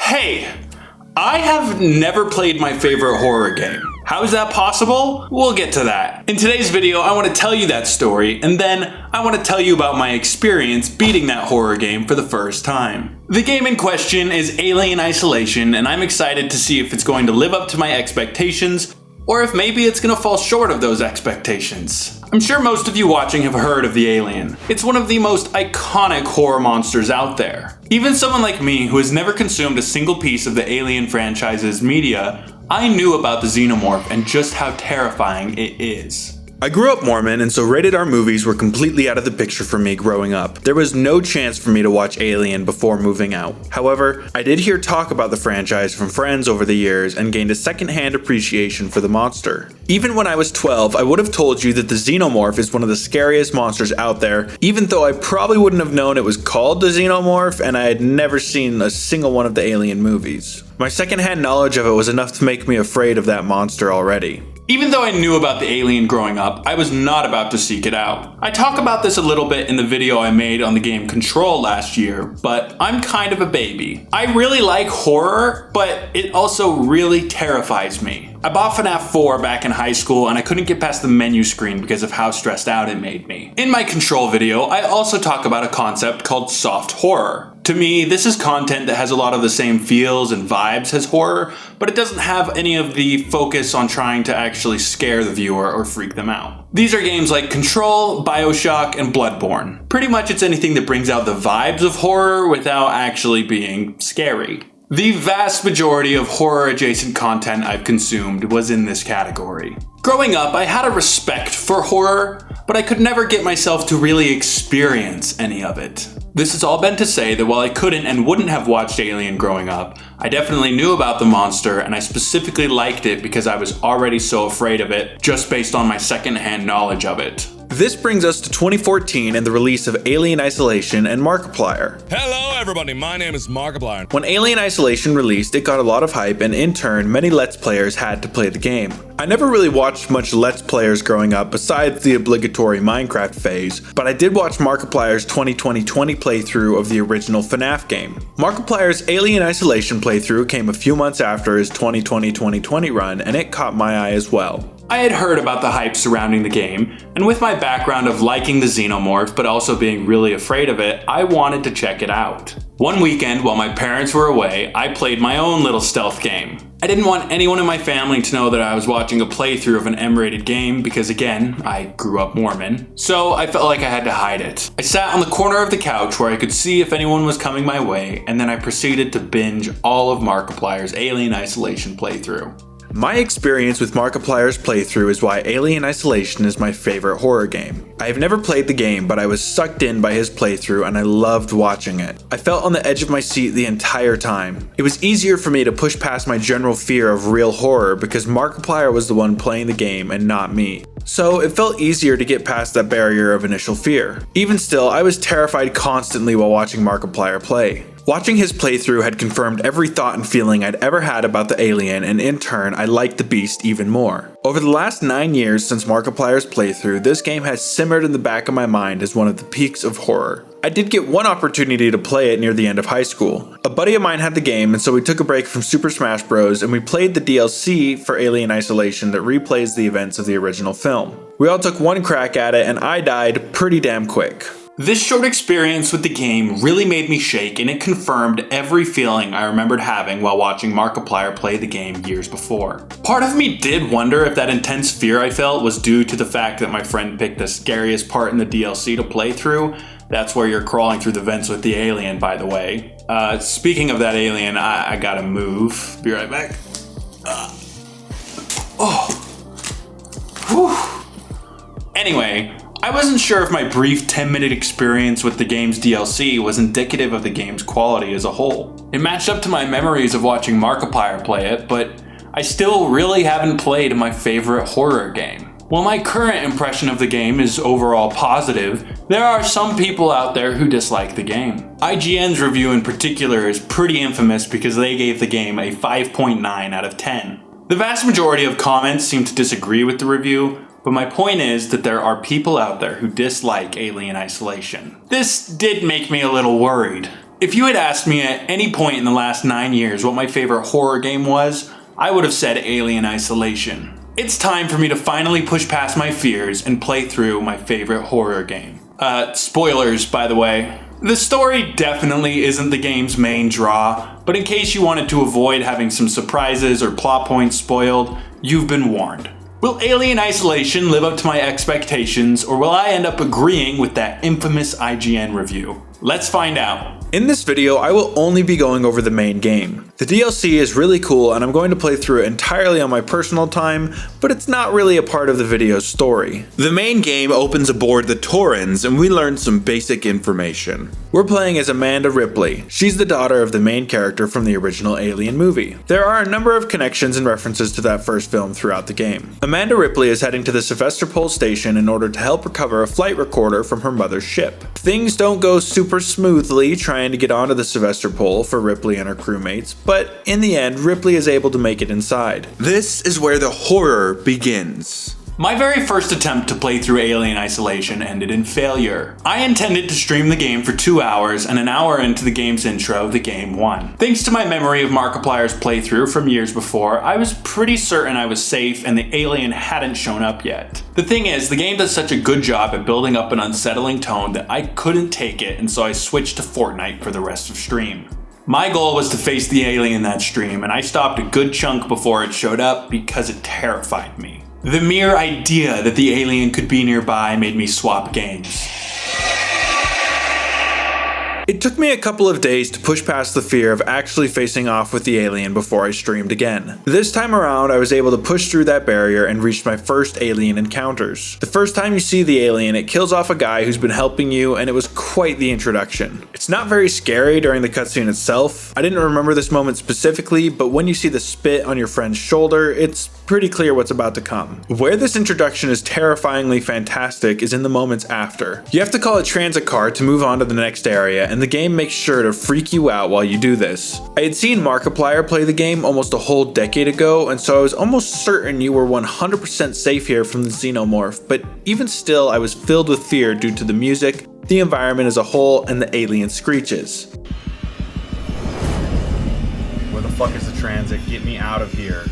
Hey, I have never played my favorite horror game. How is that possible? We'll get to that. In today's video, I want to tell you that story, and then I want to tell you about my experience beating that horror game for the first time. The game in question is Alien Isolation, and I'm excited to see if it's going to live up to my expectations, or if maybe it's gonna fall short of those expectations. I'm sure most of you watching have heard of the Alien. It's one of the most iconic horror monsters out there. Even someone like me who has never consumed a single piece of the Alien franchise's media, I knew about the Xenomorph and just how terrifying it is. I grew up Mormon, and so rated R movies were completely out of the picture for me growing up. There was no chance for me to watch Alien before moving out. However, I did hear talk about the franchise from friends over the years and gained a second-hand appreciation for the monster. Even when I was 12, I would have told you that the Xenomorph is one of the scariest monsters out there, even though I probably wouldn't have known it was called the Xenomorph and I had never seen a single one of the Alien movies. My second-hand knowledge of it was enough to make me afraid of that monster already. Even though I knew about the Alien growing up, I was not about to seek it out. I talk about this a little bit in the video I made on the game Control last year, but I'm kind of a baby. I really like horror, but it also really terrifies me. I bought FNAF 4 back in high school and I couldn't get past the menu screen because of how stressed out it made me. In my Control video, I also talk about a concept called soft horror. To me, this is content that has a lot of the same feels and vibes as horror, but it doesn't have any of the focus on trying to actually scare the viewer or freak them out. These are games like Control, BioShock, and Bloodborne. Pretty much it's anything that brings out the vibes of horror without actually being scary. The vast majority of horror-adjacent content I've consumed was in this category. Growing up, I had a respect for horror, but I could never get myself to really experience any of it. This has all been to say that while I couldn't and wouldn't have watched Alien growing up, I definitely knew about the monster, and I specifically liked it because I was already so afraid of it, just based on my second-hand knowledge of it. This brings us to 2014 and the release of Alien Isolation and Markiplier. Hello everybody, my name is Markiplier. When Alien Isolation released, it got a lot of hype, and in turn, many Let's Players had to play the game. I never really watched much Let's Players growing up besides the obligatory Minecraft phase, but I did watch Markiplier's 2020 playthrough of the original FNAF game. Markiplier's Alien Isolation playthrough came a few months after his 2020 run, and it caught my eye as well. I had heard about the hype surrounding the game, and with my background of liking the Xenomorph but also being really afraid of it, I wanted to check it out. One weekend, while my parents were away, I played my own little stealth game. I didn't want anyone in my family to know that I was watching a playthrough of an M-rated game because, again, I grew up Mormon, so I felt like I had to hide it. I sat on the corner of the couch where I could see if anyone was coming my way, and then I proceeded to binge all of Markiplier's Alien Isolation playthrough. My experience with Markiplier's playthrough is why Alien Isolation is my favorite horror game. I have never played the game, but I was sucked in by his playthrough and I loved watching it. I felt on the edge of my seat the entire time. It was easier for me to push past my general fear of real horror because Markiplier was the one playing the game and not me. So it felt easier to get past that barrier of initial fear. Even still, I was terrified constantly while watching Markiplier play. Watching his playthrough had confirmed every thought and feeling I'd ever had about the alien, and in turn, I liked the beast even more. Over the last 9 years since Markiplier's playthrough, this game has simmered in the back of my mind as one of the peaks of horror. I did get one opportunity to play it near the end of high school. A buddy of mine had the game, and so we took a break from Super Smash Bros. And we played the DLC for Alien Isolation that replays the events of the original film. We all took one crack at it, and I died pretty damn quick. This short experience with the game really made me shake, and it confirmed every feeling I remembered having while watching Markiplier play the game years before. Part of me did wonder if that intense fear I felt was due to the fact that my friend picked the scariest part in the DLC to play through. That's where you're crawling through the vents with the alien, by the way. Speaking of that alien, I gotta move. Be right back. Anyway, I wasn't sure if my brief 10-minute experience with the game's DLC was indicative of the game's quality as a whole. It matched up to my memories of watching Markiplier play it, but I still really haven't played my favorite horror game. While my current impression of the game is overall positive, there are some people out there who dislike the game. IGN's review in particular is pretty infamous because they gave the game a 5.9 out of 10. The vast majority of comments seem to disagree with the review, but my point is that there are people out there who dislike Alien Isolation. This did make me a little worried. If you had asked me at any point in the last 9 years what my favorite horror game was, I would have said Alien Isolation. It's time for me to finally push past my fears and play through my favorite horror game. Spoilers, by the way. The story definitely isn't the game's main draw, but in case you wanted to avoid having some surprises or plot points spoiled, you've been warned. Will Alien Isolation live up to my expectations, or will I end up agreeing with that infamous IGN review? Let's find out. In this video, I will only be going over the main game. The DLC is really cool and I'm going to play through it entirely on my personal time, but it's not really a part of the video's story. The main game opens aboard the Torrens and we learn some basic information. We're playing as Amanda Ripley. She's the daughter of the main character from the original Alien movie. There are a number of connections and references to that first film throughout the game. Amanda Ripley is heading to the Sevastopol station in order to help recover a flight recorder from her mother's ship. Things don't go super smoothly trying to get onto the Sevastopol for Ripley and her crewmates, but in the end, Ripley is able to make it inside. This is where the horror begins. My very first attempt to play through Alien Isolation ended in failure. I intended to stream the game for 2 hours, and an hour into the game's intro, the game won. Thanks to my memory of Markiplier's playthrough from years before, I was pretty certain I was safe and the alien hadn't shown up yet. The thing is, the game does such a good job at building up an unsettling tone that I couldn't take it, and so I switched to Fortnite for the rest of stream. My goal was to face the alien that stream, and I stopped a good chunk before it showed up because it terrified me. The mere idea that the alien could be nearby made me swap games. It took me a couple of days to push past the fear of actually facing off with the alien before I streamed again. This time around, I was able to push through that barrier and reach my first alien encounters. The first time you see the alien, it kills off a guy who's been helping you, and it was quite the introduction. It's not very scary during the cutscene itself. I didn't remember this moment specifically, but when you see the spit on your friend's shoulder, it's pretty clear what's about to come. Where this introduction is terrifyingly fantastic is in the moments after. You have to call a transit car to move on to the next area, and the game makes sure to freak you out while you do this. I had seen Markiplier play the game almost a whole decade ago, and so I was almost certain you were 100% safe here from the xenomorph, but even still I was filled with fear due to the music, the environment as a whole, and the alien screeches. Where the fuck is the transit? Get me out of here.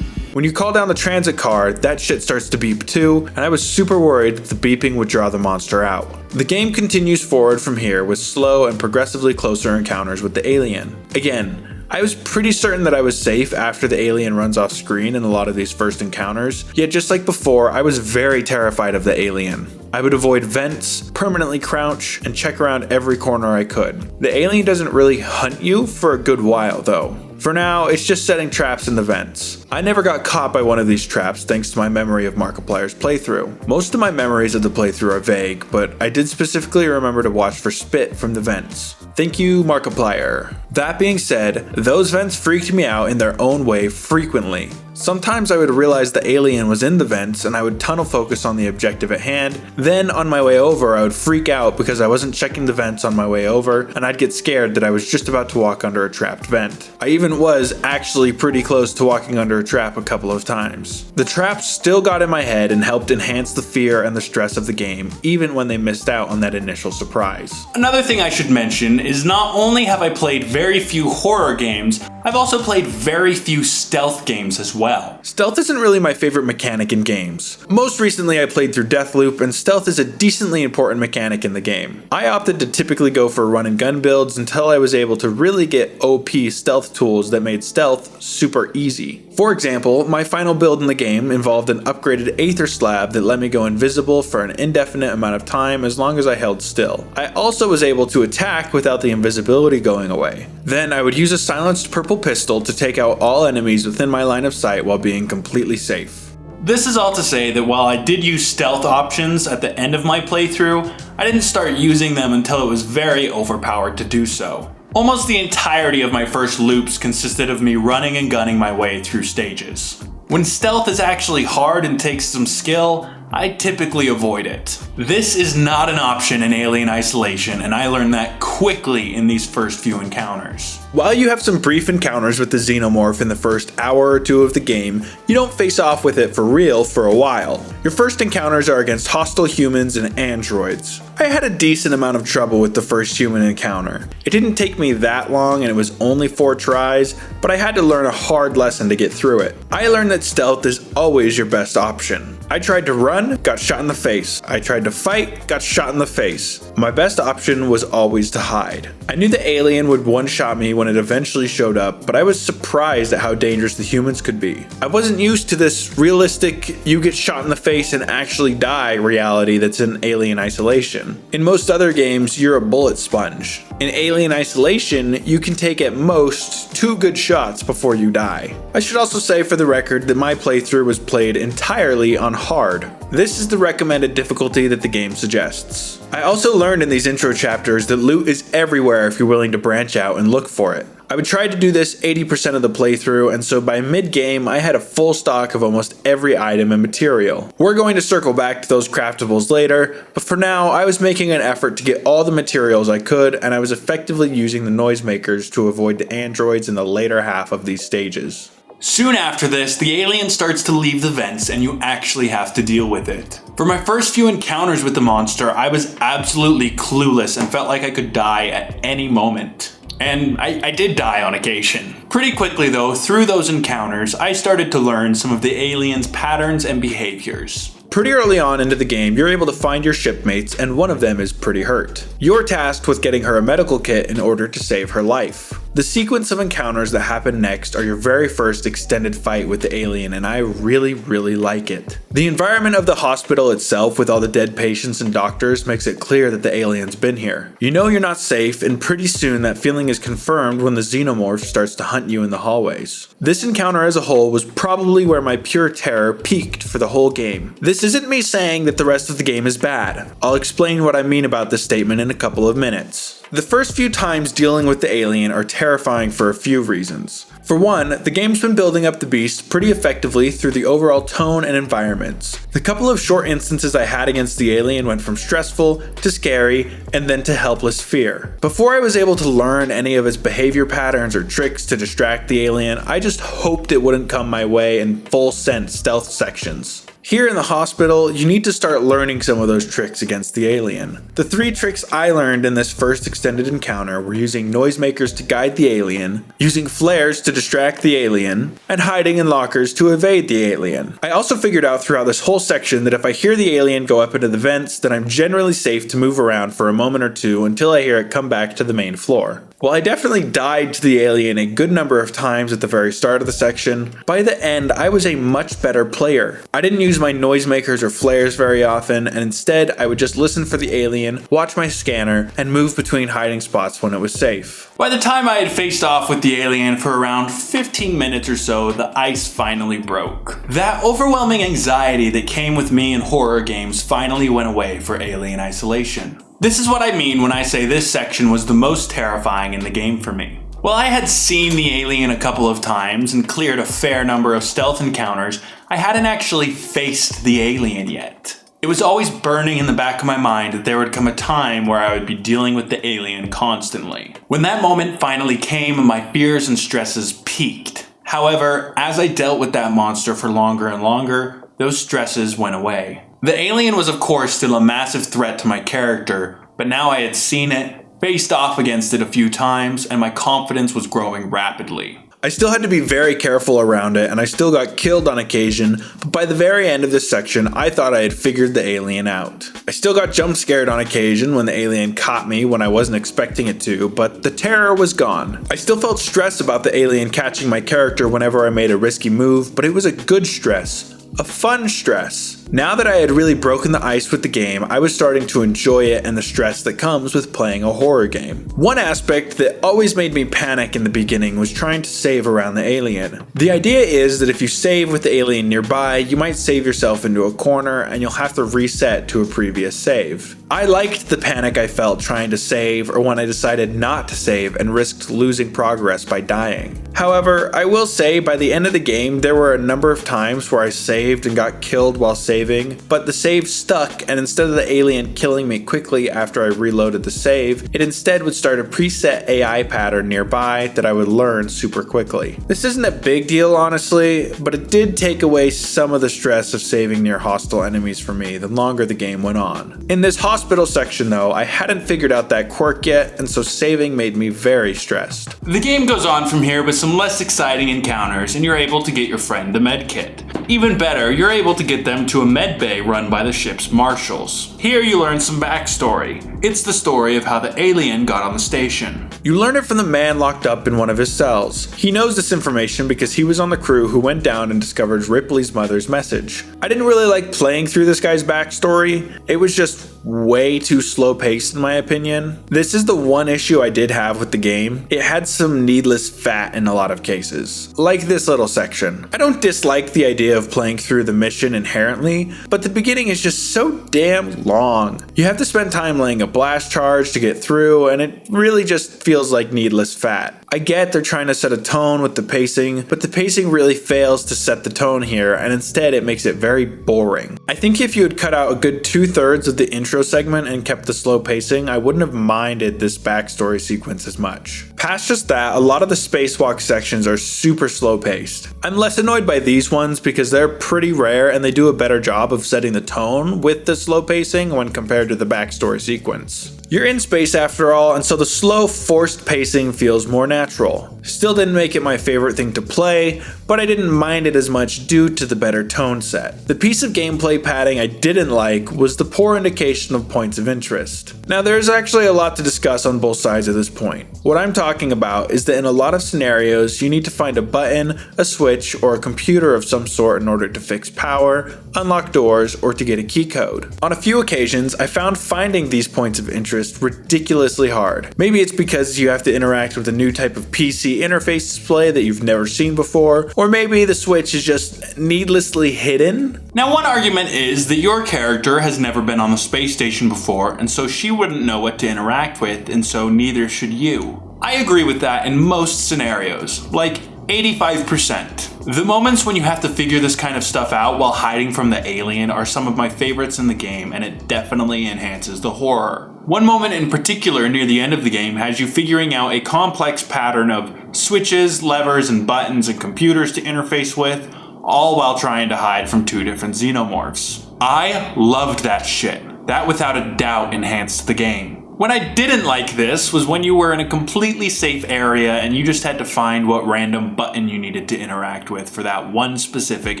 When you call down the transit car, that shit starts to beep too, and I was super worried that the beeping would draw the monster out. The game continues forward from here with slow and progressively closer encounters with the alien. Again, I was pretty certain that I was safe after the alien runs off screen in a lot of these first encounters, yet just like before, I was very terrified of the alien. I would avoid vents, permanently crouch, and check around every corner I could. The alien doesn't really hunt you for a good while though. For now, it's just setting traps in the vents. I never got caught by one of these traps thanks to my memory of Markiplier's playthrough. Most of my memories of the playthrough are vague, but I did specifically remember to watch for spit from the vents. Thank you, Markiplier. That being said, those vents freaked me out in their own way frequently. Sometimes I would realize the alien was in the vents and I would tunnel focus on the objective at hand. Then on my way over, I would freak out because I wasn't checking the vents on my way over, and I'd get scared that I was just about to walk under a trapped vent. I even was actually pretty close to walking under a trap a couple of times. The traps still got in my head and helped enhance the fear and the stress of the game, even when they missed out on that initial surprise. Another thing I should mention is not only have I played very few horror games, I've also played very few stealth games as well. Stealth isn't really my favorite mechanic in games. Most recently I played through Deathloop, and stealth is a decently important mechanic in the game. I opted to typically go for run and gun builds until I was able to really get OP stealth tools that made stealth super easy. For example, my final build in the game involved an upgraded Aether Slab that let me go invisible for an indefinite amount of time as long as I held still. I also was able to attack without the invisibility going away. Then I would use a silenced purple pistol to take out all enemies within my line of sight while being completely safe. This is all to say that while I did use stealth options at the end of my playthrough, I didn't start using them until it was very overpowered to do so. Almost the entirety of my first loops consisted of me running and gunning my way through stages. When stealth is actually hard and takes some skill, I typically avoid it. This is not an option in Alien Isolation, and I learned that quickly in these first few encounters. While you have some brief encounters with the xenomorph in the first hour or two of the game, you don't face off with it for real for a while. Your first encounters are against hostile humans and androids. I had a decent amount of trouble with the first human encounter. It didn't take me that long and it was only 4 tries, but I had to learn a hard lesson to get through it. I learned that stealth is always your best option. I tried to run, got shot in the face. I tried to fight, got shot in the face. My best option was always to hide. I knew the alien would one-shot me when it eventually showed up, but I was surprised at how dangerous the humans could be. I wasn't used to this realistic, you get shot in the face and actually die reality that's in Alien Isolation. In most other games, you're a bullet sponge. In Alien Isolation, you can take at most 2 good shots before you die. I should also say for the record that my playthrough was played entirely on hard. This is the recommended difficulty that the game suggests. I also learned in these intro chapters that loot is everywhere if you're willing to branch out and look for it. I would try to do this 80% of the playthrough, and so by mid-game I had a full stock of almost every item and material. We're going to circle back to those craftables later, but for now I was making an effort to get all the materials I could, and I was effectively using the noisemakers to avoid the androids in the later half of these stages. Soon after this, the alien starts to leave the vents and you actually have to deal with it. For my first few encounters with the monster, I was absolutely clueless and felt like I could die at any moment. And I did die on occasion. Pretty quickly though, through those encounters, I started to learn some of the alien's patterns and behaviors. Pretty early on into the game, you're able to find your shipmates and one of them is pretty hurt. You're tasked with getting her a medical kit in order to save her life. The sequence of encounters that happen next are your very first extended fight with the alien, and I really like it. The environment of the hospital itself with all the dead patients and doctors makes it clear that the alien's been here. You know you're not safe, and pretty soon that feeling is confirmed when the xenomorph starts to hunt you in the hallways. This encounter as a whole was probably where my pure terror peaked for the whole game. This isn't me saying that the rest of the game is bad. I'll explain what I mean about this statement in a couple of minutes. The first few times dealing with the alien are terrifying for a few reasons. For one, the game's been building up the beast pretty effectively through the overall tone and environments. The couple of short instances I had against the alien went from stressful to scary and then to helpless fear. Before I was able to learn any of its behavior patterns or tricks to distract the alien, I just hoped it wouldn't come my way in full scent stealth sections. Here in the hospital, you need to start learning some of those tricks against the alien. The 3 tricks I learned in this first extended encounter were using noisemakers to guide the alien, using flares to distract the alien, and hiding in lockers to evade the alien. I also figured out throughout this whole section that if I hear the alien go up into the vents, then I'm generally safe to move around for a moment or two until I hear it come back to the main floor. While I definitely died to the alien a good number of times at the very start of the section, by the end I was a much better player. I didn't use my noisemakers or flares very often, and instead I would just listen for the alien, watch my scanner, and move between hiding spots when it was safe. By the time I had faced off with the alien for around 15 minutes or so, the ice finally broke. That overwhelming anxiety that came with me in horror games finally went away for Alien Isolation. This is what I mean when I say this section was the most terrifying in the game for me. While I had seen the alien a couple of times and cleared a fair number of stealth encounters, I hadn't actually faced the alien yet. It was always burning in the back of my mind that there would come a time where I would be dealing with the alien constantly. When that moment finally came, my fears and stresses peaked. However, as I dealt with that monster for longer and longer, those stresses went away. The alien was of course still a massive threat to my character, but now I had seen it, faced off against it a few times, and my confidence was growing rapidly. I still had to be very careful around it, and I still got killed on occasion, but by the very end of this section, I thought I had figured the alien out. I still got jump scared on occasion when the alien caught me when I wasn't expecting it to, but the terror was gone. I still felt stress about the alien catching my character whenever I made a risky move, but it was a good stress. A fun stress. Now that I had really broken the ice with the game, I was starting to enjoy it and the stress that comes with playing a horror game. One aspect that always made me panic in the beginning was trying to save around the alien. The idea is that if you save with the alien nearby, you might save yourself into a corner and you'll have to reset to a previous save. I liked the panic I felt trying to save or when I decided not to save and risked losing progress by dying. However, I will say by the end of the game, there were a number of times where I saved and got killed while saving, but the save stuck, and instead of the alien killing me quickly after I reloaded the save, it instead would start a preset AI pattern nearby that I would learn super quickly. This isn't a big deal honestly, but it did take away some of the stress of saving near hostile enemies for me the longer the game went on. In this hospital section though, I hadn't figured out that quirk yet, and so saving made me very stressed. The game goes on from here with some less exciting encounters, and you're able to get your friend a med kit. Even better, you're able to get them to a med bay run by the ship's marshals. Here you learn some backstory. It's the story of how the alien got on the station. You learn it from the man locked up in one of his cells. He knows this information because he was on the crew who went down and discovered Ripley's mother's message. I didn't really like playing through this guy's backstory. It was just way too slow paced in my opinion. This is the one issue I did have with the game. It had some needless fat in a lot of cases, like this little section. I don't dislike the idea of playing through the mission inherently, but the beginning is just so damn long. You have to spend time laying a blast charge to get through, and it really just feels like needless fat. I get they're trying to set a tone with the pacing, but the pacing really fails to set the tone here, and instead it makes it very boring. I think if you had cut out a good 2/3 of the intro segment and kept the slow pacing, I wouldn't have minded this backstory sequence as much. Past just that, a lot of the spacewalk sections are super slow paced. I'm less annoyed by these ones because they're pretty rare and they do a better job of setting the tone with the slow pacing when compared to the backstory sequence. You're in space after all, and so the slow, forced pacing feels more natural. Still didn't make it my favorite thing to play, but I didn't mind it as much due to the better tone set. The piece of gameplay padding I didn't like was the poor indication of points of interest. Now there's actually a lot to discuss on both sides of this point. What I'm talking about is that in a lot of scenarios, you need to find a button, a switch, or a computer of some sort in order to fix power, unlock doors, or to get a key code. On a few occasions, I found finding these points of interest ridiculously hard. Maybe it's because you have to interact with a new type of PC interface display that you've never seen before, or maybe the switch is just needlessly hidden. Now one argument is that your character has never been on the space station before, and so she wouldn't know what to interact with, and so neither should you. I agree with that in most scenarios, like 85%. The moments when you have to figure this kind of stuff out while hiding from the alien are some of my favorites in the game, and it definitely enhances the horror. One moment in particular near the end of the game has you figuring out a complex pattern of switches, levers, and buttons and computers to interface with, all while trying to hide from two different xenomorphs. I loved that shit. That without a doubt enhanced the game. When I didn't like this was when you were in a completely safe area and you just had to find what random button you needed to interact with for that one specific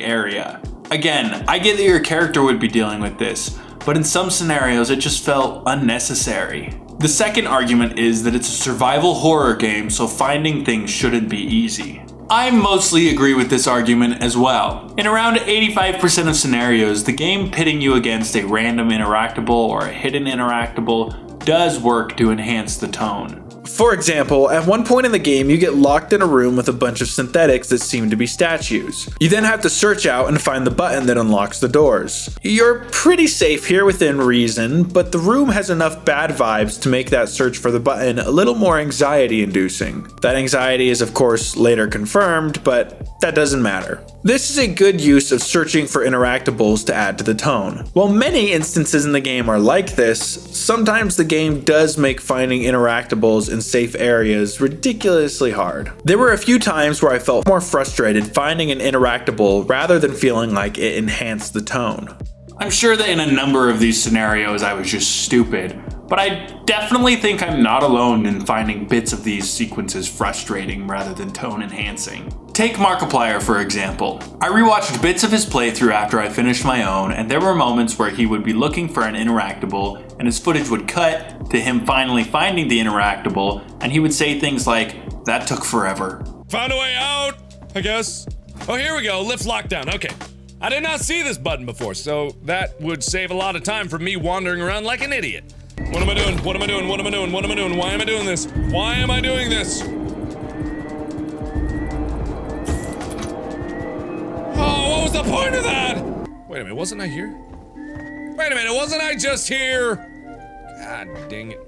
area. Again, I get that your character would be dealing with this, but in some scenarios it just felt unnecessary. The second argument is that it's a survival horror game, so finding things shouldn't be easy. I mostly agree with this argument as well. In around 85% of scenarios, the game pitting you against a random interactable or a hidden interactable does work to enhance the tone. For example, at one point in the game you get locked in a room with a bunch of synthetics that seem to be statues. You then have to search out and find the button that unlocks the doors. You're pretty safe here within reason, but the room has enough bad vibes to make that search for the button a little more anxiety inducing. That anxiety is of course later confirmed, but that doesn't matter. This is a good use of searching for interactables to add to the tone. While many instances in the game are like this, sometimes the game does make finding interactables in safe areas ridiculously hard. There were a few times where I felt more frustrated finding an interactable rather than feeling like it enhanced the tone. I'm sure that in a number of these scenarios I was just stupid, but I definitely think I'm not alone in finding bits of these sequences frustrating rather than tone enhancing. Take Markiplier for example. I rewatched bits of his playthrough after I finished my own, and there were moments where he would be looking for an interactable and his footage would cut to him finally finding the interactable, and he would say things like, "That took forever." Found a way out, I guess. Oh, here we go, lift lockdown, okay. I did not see this button before, so that would save a lot of time from me wandering around like an idiot. What am I doing? What am I doing? What am I doing? What am I doing? Why am I doing this? Why am I doing this? Oh, what was the point of that? Wait a minute, wasn't I here? Wait a minute, wasn't I just here? God dang it.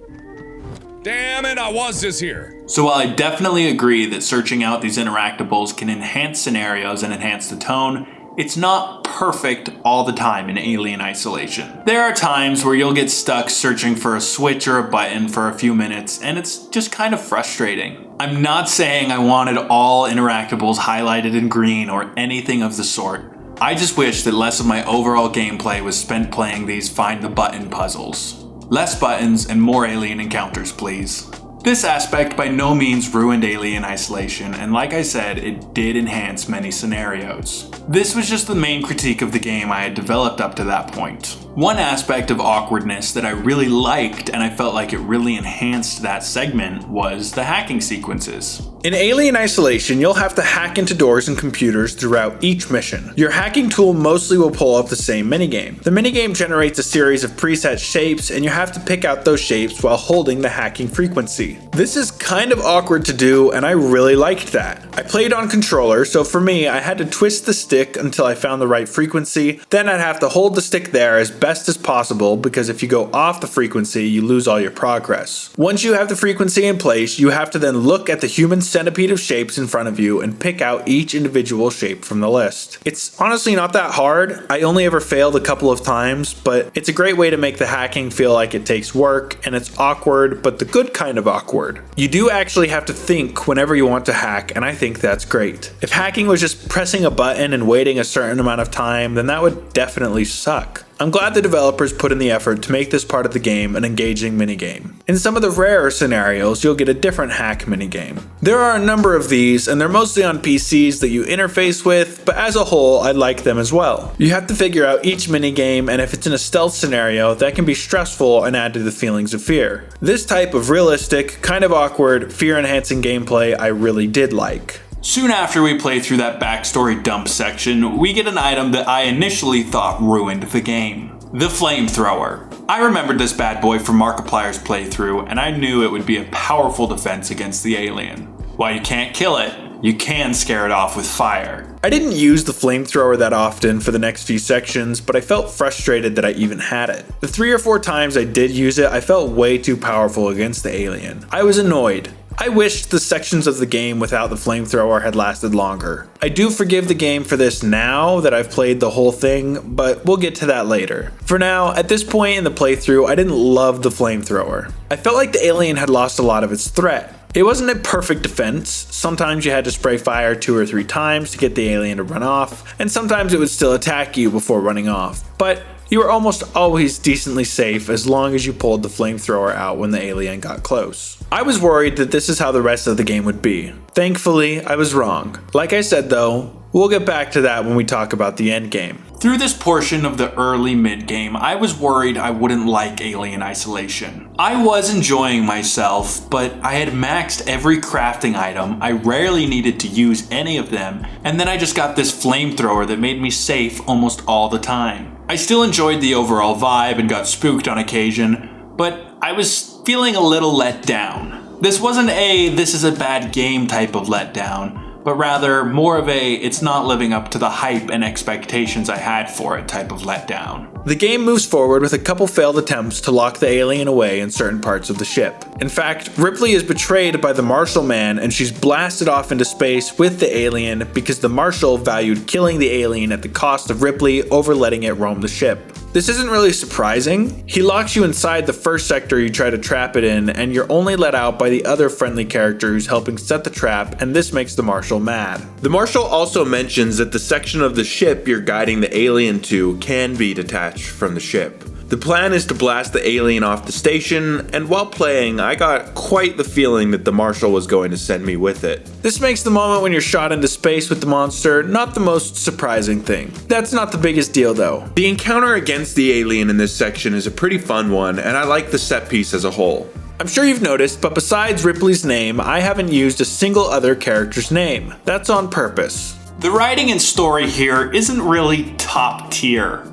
Damn it, I was just here. So while I definitely agree that searching out these interactables can enhance scenarios and enhance the tone, it's not perfect all the time in Alien Isolation. There are times where you'll get stuck searching for a switch or a button for a few minutes, and it's just kind of frustrating. I'm not saying I wanted all interactables highlighted in green or anything of the sort. I just wish that less of my overall gameplay was spent playing these find the button puzzles. Less buttons and more alien encounters, please. This aspect by no means ruined Alien Isolation, and like I said, it did enhance many scenarios. This was just the main critique of the game I had developed up to that point. One aspect of awkwardness that I really liked and I felt like it really enhanced that segment was the hacking sequences. In Alien Isolation, you'll have to hack into doors and computers throughout each mission. Your hacking tool mostly will pull up the same minigame. The minigame generates a series of preset shapes, and you have to pick out those shapes while holding the hacking frequency. This is kind of awkward to do, and I really liked that. I played on controller, so for me, I had to twist the stick until I found the right frequency, then I'd have to hold the stick there as best as possible, because if you go off the frequency, you lose all your progress. Once you have the frequency in place, you have to then look at the human centipede of shapes in front of you and pick out each individual shape from the list. It's honestly not that hard. I only ever failed a couple of times, but it's a great way to make the hacking feel like it takes work, and it's awkward, but the good kind of awkward. You do actually have to think whenever you want to hack, and I think that's great. If hacking was just pressing a button and waiting a certain amount of time, then that would definitely suck. I'm glad the developers put in the effort to make this part of the game an engaging minigame. In some of the rarer scenarios, you'll get a different hack minigame. There are a number of these, and they're mostly on PCs that you interface with, but as a whole, I like them as well. You have to figure out each minigame, and if it's in a stealth scenario, that can be stressful and add to the feelings of fear. This type of realistic, kind of awkward, fear-enhancing gameplay I really did like. Soon after we play through that backstory dump section, we get an item that I initially thought ruined the game. The flamethrower. I remembered this bad boy from Markiplier's playthrough, and I knew it would be a powerful defense against the alien. While you can't kill it, you can scare it off with fire. I didn't use the flamethrower that often for the next few sections, but I felt frustrated that I even had it. The 3 or 4 times I did use it, I felt way too powerful against the alien. I was annoyed. I wished the sections of the game without the flamethrower had lasted longer. I do forgive the game for this now that I've played the whole thing, but we'll get to that later. For now, at this point in the playthrough, I didn't love the flamethrower. I felt like the alien had lost a lot of its threat. It wasn't a perfect defense. Sometimes you had to spray fire 2 or 3 times to get the alien to run off, and sometimes it would still attack you before running off. But you were almost always decently safe as long as you pulled the flamethrower out when the alien got close. I was worried that this is how the rest of the game would be. Thankfully, I was wrong. Like I said though, we'll get back to that when we talk about the end game. Through this portion of the early mid-game, I was worried I wouldn't like Alien Isolation. I was enjoying myself, but I had maxed every crafting item, I rarely needed to use any of them, and then I just got this flamethrower that made me safe almost all the time. I still enjoyed the overall vibe and got spooked on occasion, but I was feeling a little let down. This wasn't a "this is a bad game" type of letdown, but rather more of a "it's not living up to the hype and expectations I had for it" type of letdown. The game moves forward with a couple failed attempts to lock the alien away in certain parts of the ship. In fact, Ripley is betrayed by the Marshal Man and she's blasted off into space with the alien because the Marshal valued killing the alien at the cost of Ripley over letting it roam the ship. This isn't really surprising. He locks you inside the first sector you try to trap it in, and you're only let out by the other friendly character who's helping set the trap, and this makes the Marshal mad. The Marshal also mentions that the section of the ship you're guiding the alien to can be detached from the ship. The plan is to blast the alien off the station, and while playing, I got quite the feeling that the Marshal was going to send me with it. This makes the moment when you're shot into space with the monster not the most surprising thing. That's not the biggest deal though. The encounter against the alien in this section is a pretty fun one, and I like the set piece as a whole. I'm sure you've noticed, but besides Ripley's name, I haven't used a single other character's name. That's on purpose. The writing and story here isn't really top tier.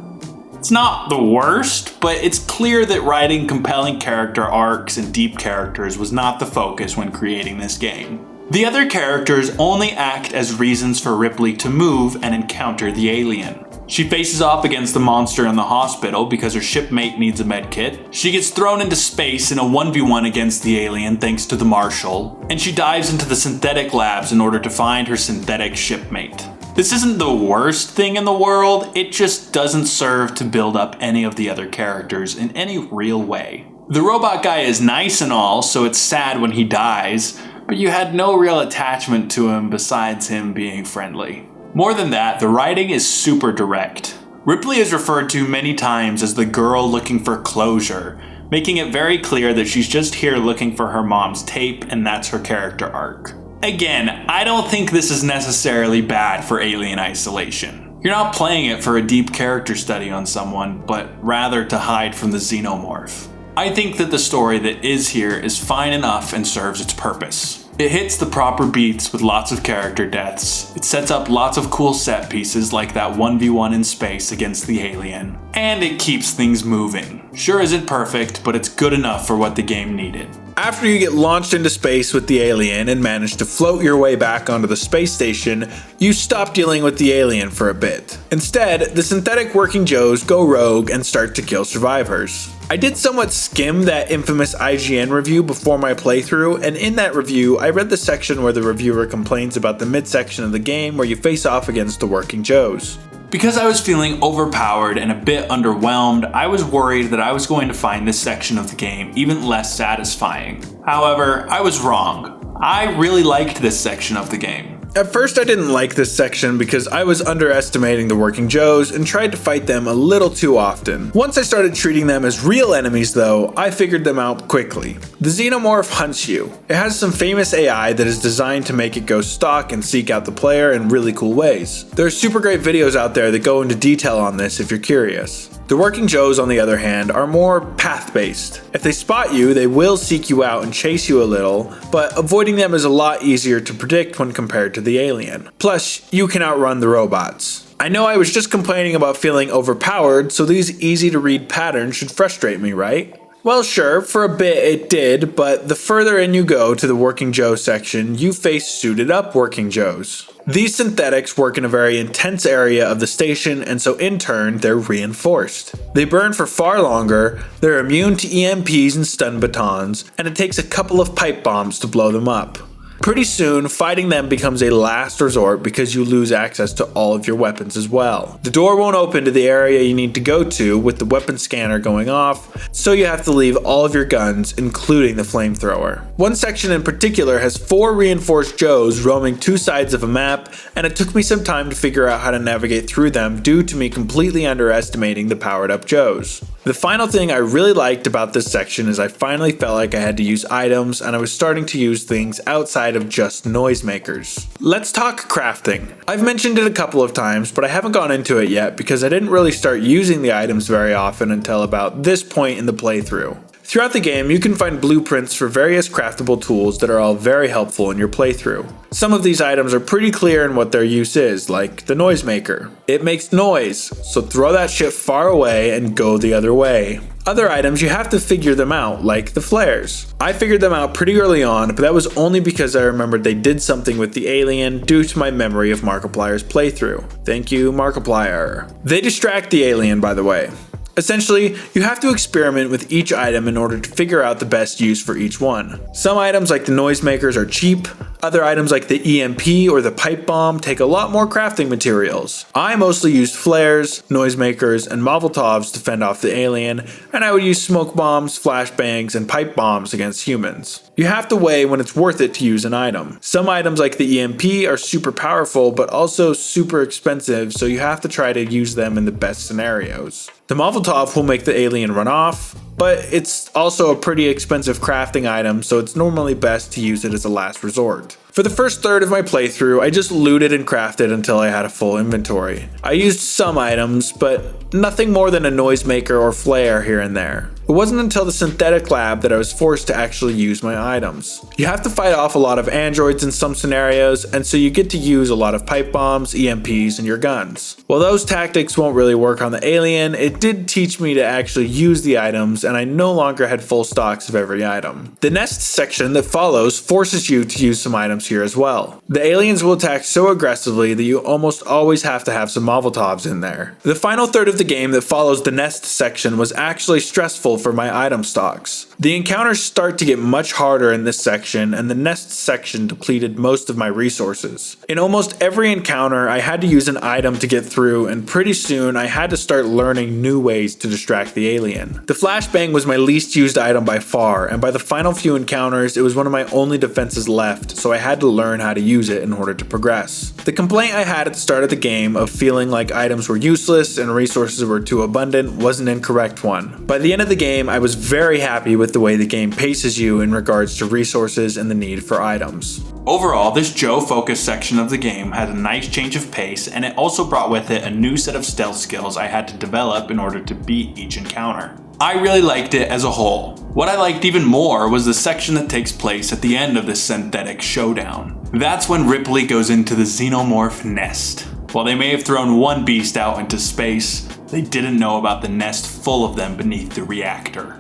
It's not the worst, but it's clear that writing compelling character arcs and deep characters was not the focus when creating this game. The other characters only act as reasons for Ripley to move and encounter the alien. She faces off against the monster in the hospital because her shipmate needs a medkit. She gets thrown into space in a 1v1 against the alien thanks to the Marshal. And she dives into the synthetic labs in order to find her synthetic shipmate. This isn't the worst thing in the world, it just doesn't serve to build up any of the other characters in any real way. The robot guy is nice and all, so it's sad when he dies, but you had no real attachment to him besides him being friendly. More than that, the writing is super direct. Ripley is referred to many times as the girl looking for closure, making it very clear that she's just here looking for her mom's tape and that's her character arc. Again, I don't think this is necessarily bad for Alien Isolation. You're not playing it for a deep character study on someone, but rather to hide from the xenomorph. I think that the story that is here is fine enough and serves its purpose. It hits the proper beats with lots of character deaths, it sets up lots of cool set pieces like that 1v1 in space against the alien, and it keeps things moving. Sure isn't perfect, but it's good enough for what the game needed. After you get launched into space with the alien and manage to float your way back onto the space station, you stop dealing with the alien for a bit. Instead, the synthetic working Joes go rogue and start to kill survivors. I did somewhat skim that infamous IGN review before my playthrough, and in that review, I read the section where the reviewer complains about the midsection of the game where you face off against the working Joes. Because I was feeling overpowered and a bit underwhelmed, I was worried that I was going to find this section of the game even less satisfying. However, I was wrong. I really liked this section of the game. At first I didn't like this section because I was underestimating the working Joes and tried to fight them a little too often. Once I started treating them as real enemies though, I figured them out quickly. The xenomorph hunts you. It has some famous AI that is designed to make it go stalk and seek out the player in really cool ways. There are super great videos out there that go into detail on this if you're curious. The working Joes, on the other hand, are more path-based. If they spot you, they will seek you out and chase you a little, but avoiding them is a lot easier to predict when compared to the alien. Plus, you can outrun the robots. I know I was just complaining about feeling overpowered, so these easy-to-read patterns should frustrate me, right? Well, sure, for a bit it did, but the further in you go to the working Joe section, you face suited up working Joes. These synthetics work in a very intense area of the station, and so in turn, they're reinforced. They burn for far longer, they're immune to EMPs and stun batons, and it takes a couple of pipe bombs to blow them up. Pretty soon, fighting them becomes a last resort because you lose access to all of your weapons as well. The door won't open to the area you need to go to with the weapon scanner going off, so you have to leave all of your guns, including the flamethrower. One section in particular has 4 reinforced Joes roaming 2 sides of a map, and it took me some time to figure out how to navigate through them due to me completely underestimating the powered up Joes. The final thing I really liked about this section is I finally felt like I had to use items and I was starting to use things outside of just noisemakers. Let's talk crafting. I've mentioned it a couple of times, but I haven't gone into it yet because I didn't really start using the items very often until about this point in the playthrough. Throughout the game, you can find blueprints for various craftable tools that are all very helpful in your playthrough. Some of these items are pretty clear in what their use is, like the noisemaker. It makes noise, so throw that shit far away and go the other way. Other items, you have to figure them out, like the flares. I figured them out pretty early on, but that was only because I remembered they did something with the alien due to my memory of Markiplier's playthrough. Thank you, Markiplier. They distract the alien, by the way. Essentially, you have to experiment with each item in order to figure out the best use for each one. Some items like the noisemakers are cheap, other items like the EMP or the pipe bomb take a lot more crafting materials. I mostly used flares, noisemakers, and Molotovs to fend off the alien, and I would use smoke bombs, flashbangs, and pipe bombs against humans. You have to weigh when it's worth it to use an item. Some items like the EMP are super powerful but also super expensive, so you have to try to use them in the best scenarios. The Molotov will make the alien run off, but it's also a pretty expensive crafting item, so it's normally best to use it as a last resort. For the first third of my playthrough, I just looted and crafted until I had a full inventory. I used some items, but nothing more than a noisemaker or flare here and there. It wasn't until the synthetic lab that I was forced to actually use my items. You have to fight off a lot of androids in some scenarios, and so you get to use a lot of pipe bombs, EMPs, and your guns. While those tactics won't really work on the alien, it did teach me to actually use the items, and I no longer had full stocks of every item. The nest section that follows forces you to use some items here as well. The aliens will attack so aggressively that you almost always have to have some Molotovs in there. The final third of the game that follows the nest section was actually stressful for my item stocks. The encounters start to get much harder in this section, and the nest section depleted most of my resources. In almost every encounter, I had to use an item to get through, and pretty soon I had to start learning new ways to distract the alien. The flashbang was my least used item by far, and by the final few encounters, it was one of my only defenses left, so I had to learn how to use it in order to progress. The complaint I had at the start of the game of feeling like items were useless and resources were too abundant was an incorrect one. By the end of the game, I was very happy with the way the game paces you in regards to resources and the need for items. Overall, this Joe-focused section of the game had a nice change of pace, and it also brought with it a new set of stealth skills I had to develop in order to beat each encounter. I really liked it as a whole. What I liked even more was the section that takes place at the end of this synthetic showdown. That's when Ripley goes into the xenomorph nest. While they may have thrown one beast out into space, they didn't know about the nest full of them beneath the reactor.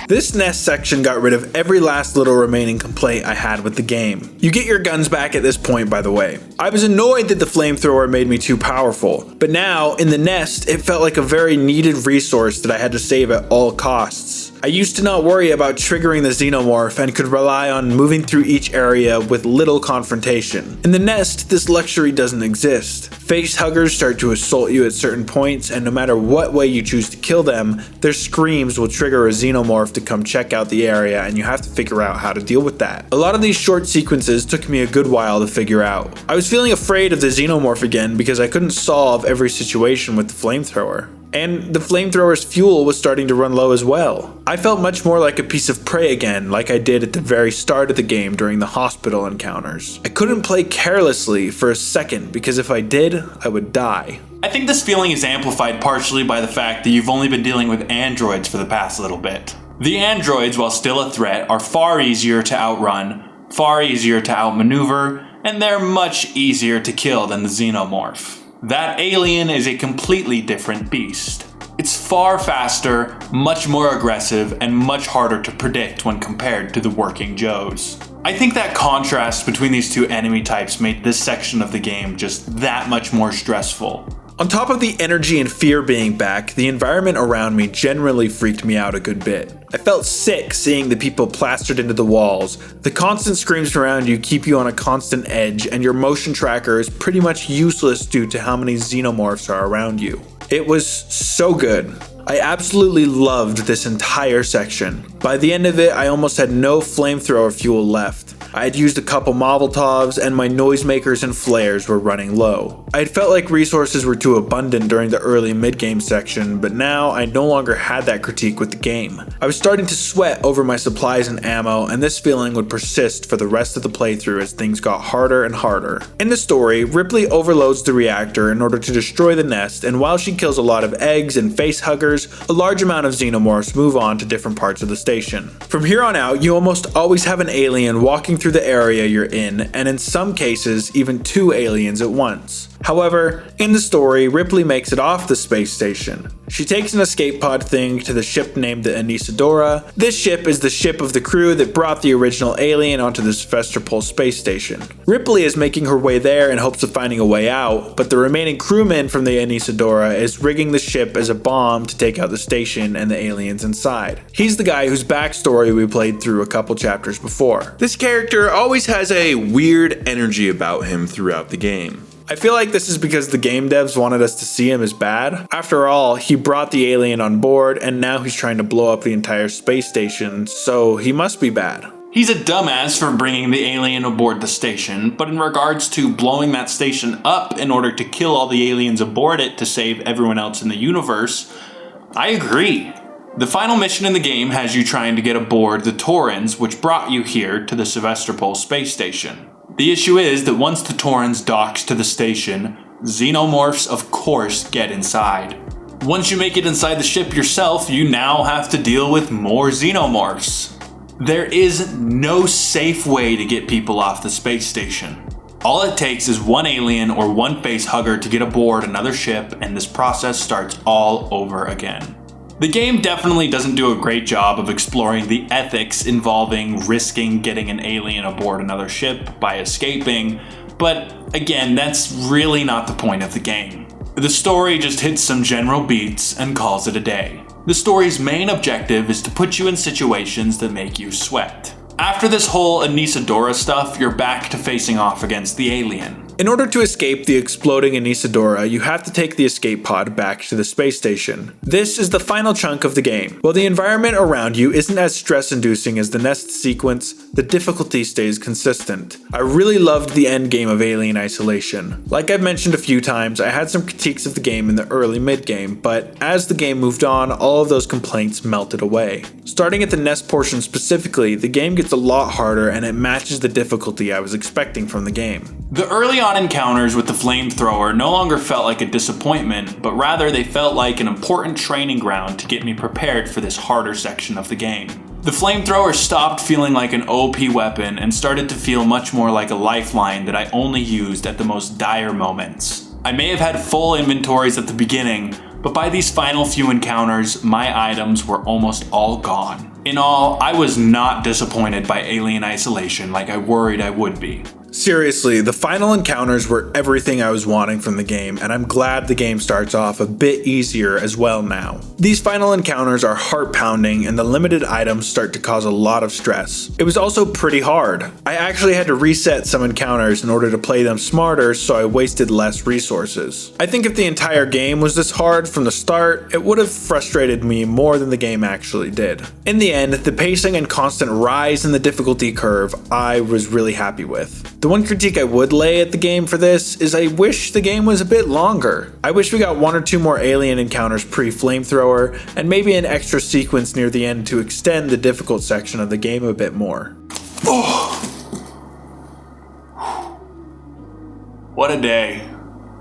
This nest section got rid of every last little remaining complaint I had with the game. You get your guns back at this point, by the way. I was annoyed that the flamethrower made me too powerful, but now, in the nest, it felt like a very needed resource that I had to save at all costs. I used to not worry about triggering the xenomorph and could rely on moving through each area with little confrontation. In the nest, this luxury doesn't exist. Face huggers start to assault you at certain points, and no matter what way you choose to kill them, their screams will trigger a xenomorph to come check out the area, and you have to figure out how to deal with that. A lot of these short sequences took me a good while to figure out. I was feeling afraid of the xenomorph again because I couldn't solve every situation with the flamethrower. And the flamethrower's fuel was starting to run low as well. I felt much more like a piece of prey again, like I did at the very start of the game during the hospital encounters. I couldn't play carelessly for a second because if I did, I would die. I think this feeling is amplified partially by the fact that you've only been dealing with androids for the past little bit. The androids, while still a threat, are far easier to outrun, far easier to outmaneuver, and they're much easier to kill than the xenomorph. That alien is a completely different beast. It's far faster, much more aggressive, and much harder to predict when compared to the working Joes. I think that contrast between these two enemy types made this section of the game just that much more stressful. On top of the energy and fear being back, the environment around me generally freaked me out a good bit. I felt sick seeing the people plastered into the walls. The constant screams around you keep you on a constant edge, and your motion tracker is pretty much useless due to how many xenomorphs are around you. It was so good. I absolutely loved this entire section. By the end of it, I almost had no flamethrower fuel left. I had used a couple Molotovs, and my noisemakers and flares were running low. I had felt like resources were too abundant during the early mid-game section, but now I no longer had that critique with the game. I was starting to sweat over my supplies and ammo, and this feeling would persist for the rest of the playthrough as things got harder and harder. In the story, Ripley overloads the reactor in order to destroy the nest, and while she kills a lot of eggs and face huggers, a large amount of xenomorphs move on to different parts of the station. From here on out, you almost always have an alien walking through the area you're in, and in some cases, even two aliens at once. However, in the story, Ripley makes it off the space station. She takes an escape pod thing to the ship named the Anesidora. This ship is the ship of the crew that brought the original alien onto the Sevastopol space station. Ripley is making her way there in hopes of finding a way out, but the remaining crewman from the Anesidora is rigging the ship as a bomb to take out the station and the aliens inside. He's the guy whose backstory we played through a couple chapters before. This character always has a weird energy about him throughout the game. I feel like this is because the game devs wanted us to see him as bad. After all, he brought the alien on board, and now he's trying to blow up the entire space station, so he must be bad. He's a dumbass for bringing the alien aboard the station, but in regards to blowing that station up in order to kill all the aliens aboard it to save everyone else in the universe, I agree. The final mission in the game has you trying to get aboard the Taurans, which brought you here to the Sevastopol space station. The issue is that once the Taurans docks to the station, xenomorphs of course get inside. Once you make it inside the ship yourself, you now have to deal with more xenomorphs. There is no safe way to get people off the space station. All it takes is one alien or one face hugger to get aboard another ship, and this process starts all over again. The game definitely doesn't do a great job of exploring the ethics involving risking getting an alien aboard another ship by escaping, but again, that's really not the point of the game. The story just hits some general beats and calls it a day. The story's main objective is to put you in situations that make you sweat. After this whole Anesidora stuff, you're back to facing off against the alien. In order to escape the exploding Anesidora, you have to take the escape pod back to the space station. This is the final chunk of the game. While the environment around you isn't as stress-inducing as the nest sequence, the difficulty stays consistent. I really loved the end game of Alien Isolation. Like I've mentioned a few times, I had some critiques of the game in the early mid-game, but as the game moved on, all of those complaints melted away. Starting at the nest portion specifically, the game gets a lot harder and it matches the difficulty I was expecting from the game. The early on encounters with the flamethrower no longer felt like a disappointment, but rather they felt like an important training ground to get me prepared for this harder section of the game. The flamethrower stopped feeling like an OP weapon and started to feel much more like a lifeline that I only used at the most dire moments. I may have had full inventories at the beginning, but by these final few encounters, my items were almost all gone. In all, I was not disappointed by Alien Isolation like I worried I would be. Seriously, the final encounters were everything I was wanting from the game, and I'm glad the game starts off a bit easier as well now. These final encounters are heart-pounding, and the limited items start to cause a lot of stress. It was also pretty hard. I actually had to reset some encounters in order to play them smarter, so I wasted less resources. I think if the entire game was this hard from the start, it would have frustrated me more than the game actually did. In the end, the pacing and constant rise in the difficulty curve I was really happy with. The one critique I would lay at the game for this is I wish the game was a bit longer. I wish we got one or two more alien encounters pre-flamethrower, and maybe an extra sequence near the end to extend the difficult section of the game a bit more. Oh. What a day.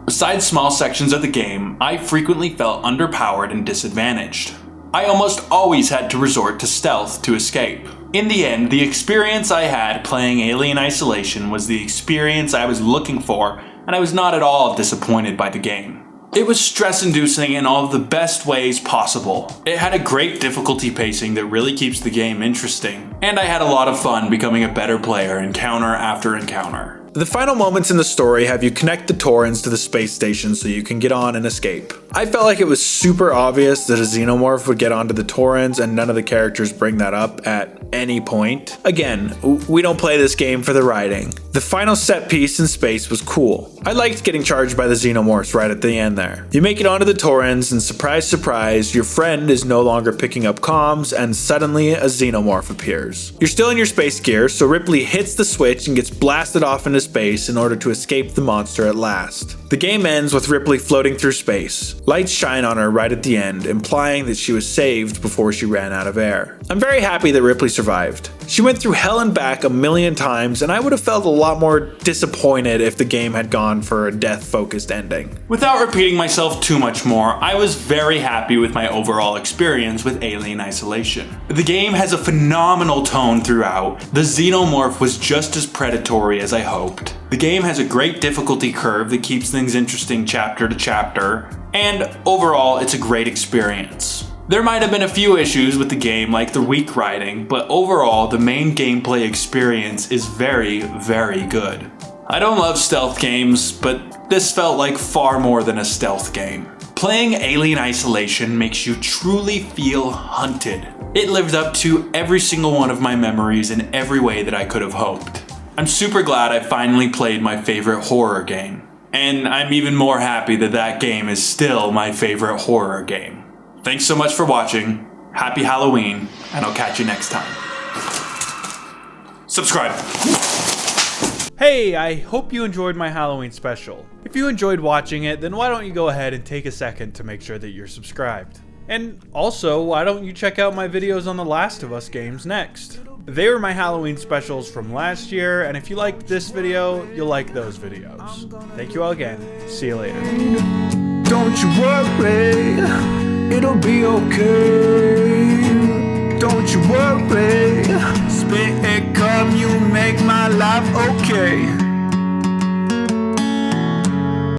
Besides small sections of the game, I frequently felt underpowered and disadvantaged. I almost always had to resort to stealth to escape. In the end, the experience I had playing Alien Isolation was the experience I was looking for, and I was not at all disappointed by the game. It was stress-inducing in all of the best ways possible. It had a great difficulty pacing that really keeps the game interesting, and I had a lot of fun becoming a better player encounter after encounter. The final moments in the story have you connect the Torrens to the space station so you can get on and escape. I felt like it was super obvious that a xenomorph would get onto the Torrens, and none of the characters bring that up at any point. Again, we don't play this game for the writing. The final set piece in space was cool. I liked getting charged by the xenomorphs right at the end there. You make it onto the Torrens, and surprise surprise, your friend is no longer picking up comms, and suddenly a xenomorph appears. You're still in your space gear, so Ripley hits the switch and gets blasted off into space in order to escape the monster at last. The game ends with Ripley floating through space. Lights shine on her right at the end, implying that she was saved before she ran out of air. I'm very happy that Ripley survived. She went through hell and back a million times, and I would have felt a lot more disappointed if the game had gone for a death-focused ending. Without repeating myself too much more, I was very happy with my overall experience with Alien Isolation. The game has a phenomenal tone throughout. The xenomorph was just as predatory as I hoped. The game has a great difficulty curve that keeps things interesting chapter to chapter, and overall, it's a great experience. There might have been a few issues with the game, like the weak writing, but overall, the main gameplay experience is very, very good. I don't love stealth games, but this felt like far more than a stealth game. Playing Alien Isolation makes you truly feel hunted. It lived up to every single one of my memories in every way that I could have hoped. I'm super glad I finally played my favorite horror game. And I'm even more happy that that game is still my favorite horror game. Thanks so much for watching, happy Halloween, and I'll catch you next time. Subscribe. Hey, I hope you enjoyed my Halloween special. If you enjoyed watching it, then why don't you go ahead and take a second to make sure that you're subscribed. And also, why don't you check out my videos on the Last of Us games next? They were my Halloween specials from last year, and if you liked this video, you'll like those videos. Thank you all again. See you later. Don't you worry, it'll be okay. Don't you worry, spit and come, you make my life okay.